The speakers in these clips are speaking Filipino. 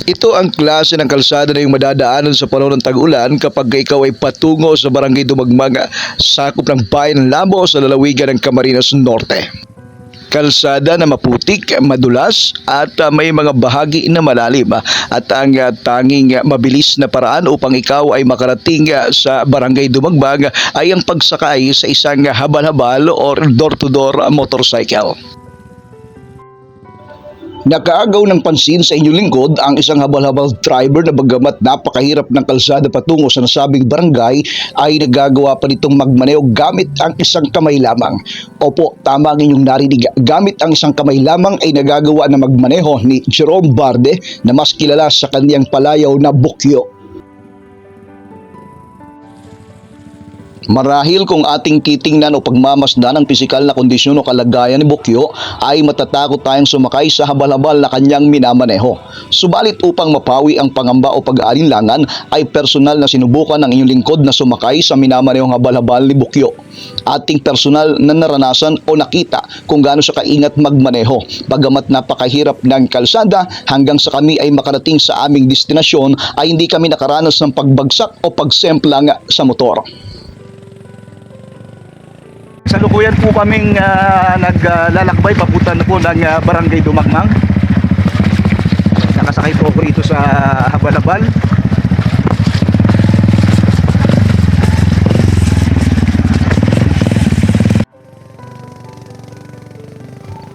Ito ang klase ng kalsada na yung madadaanan sa panahon ng tag-ulan kapag ikaw ay patungo sa barangay Dumagmang, sakop ng bayan ng Lamo sa lalawigan ng Camarines Norte. Kalsada na maputik, madulas at may mga bahagi na malalim at ang tanging mabilis na paraan upang ikaw ay makarating sa barangay Dumagmang ay ang pagsakay sa isang habal-habal or door-to-door motorcycle. Nakaagaw ng pansin sa inyong lingkod ang isang habal-habal driver na bagamat napakahirap ng kalsada patungo sa nasabing barangay ay nagagawa pa nitong magmaneho gamit ang isang kamay lamang. Opo, tama ang inyong narinig. Gamit ang isang kamay lamang ay nagagawa na magmaneho ni Jerome Barde na mas kilala sa kaniyang palayaw na Bukyo. Marahil kung ating titingnan o pagmamasdan ang pisikal na kondisyon o kalagayan ni Bukyo ay matatakot tayong sumakay sa habal-habal na kanyang minamaneho. Subalit upang mapawi ang pangamba o pag-aalinlangan ay personal na sinubukan ng inyong lingkod na sumakay sa minamanehong habal-habal ni Bukyo. Ating personal na naranasan o nakita kung gaano siya kaingat magmaneho. Bagamat napakahirap ng kalsada hanggang sa kami ay makarating sa aming destinasyon ay hindi kami nakaranas ng pagbagsak o pagsemplang sa motor. Salukuyan po kaming naglalakbay papunta na po ng barangay Dumagmang. Nakasakay po ako rito sa habal-habal.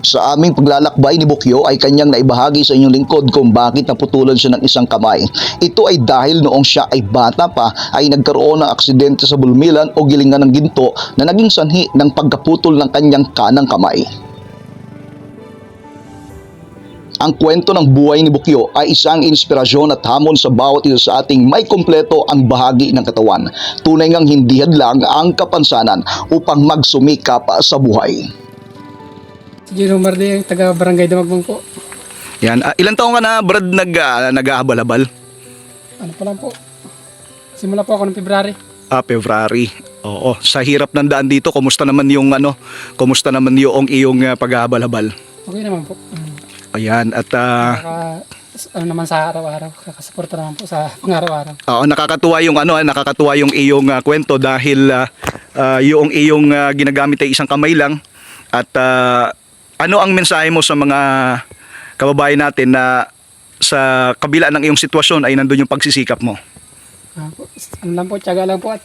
Sa aming paglalakbay ni Bukyo ay kanyang naibahagi sa inyong lingkod kung bakit naputulan siya ng isang kamay. Ito ay dahil noong siya ay bata pa ay nagkaroon ng aksidente sa bulmilan o gilingan ng ginto na naging sanhi ng pagkaputol ng kanyang kanang kamay. Ang kwento ng buhay ni Bukyo ay isang inspirasyon at hamon sa bawat isa sa ating may kumpleto ang bahagi ng katawan. Tunay ngang hindi hadlang ang kapansanan upang magsumikap sa buhay. Jerome Barde, taga Barangay Dumagmang po. Yan. Ilan taong ka na, Brad, nag-ahabal-habal? Ano pa lang po? Simula po ako ng February. February. Oo. Sa hirap ng daan dito, kumusta naman yung iyong pag-ahabal-habal? Okay naman po. Ayan. At Ano naman sa araw-araw, kakasuporta naman po sa pang-araw-araw. nakakatuwa yung iyong kwento dahil yung iyong ginagamit ay isang kamay lang. At ano ang mensahe mo sa mga kababayan natin na sa kabila ng iyong sitwasyon ay nandun yung pagsisikap mo? Ano lang po, tiyaga lang po at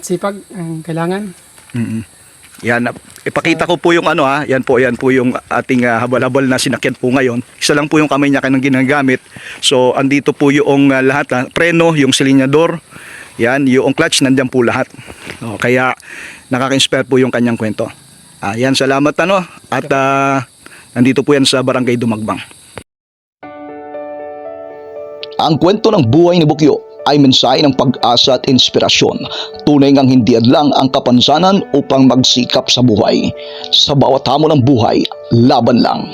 sipag ang kailangan. Yan, ipakita ko po yung yan po yung ating habal-habal na sinakyan po ngayon. Isa lang po yung kamay niya kanang ginagamit. So andito po yung lahat, preno, yung silinyador, yan, yung clutch, nandiyan po lahat. Kaya nakaka-inspire po yung kanyang kwento. Yan, salamat at nandito po yan sa Barangay Dumagmang. Ang kwento ng buhay ni Bukyo ay mensahe ng pag-asa at inspirasyon. Tunay ngang hindi hadlang ang kapansanan upang magsikap sa buhay. Sa bawat hamon ng buhay, laban lang.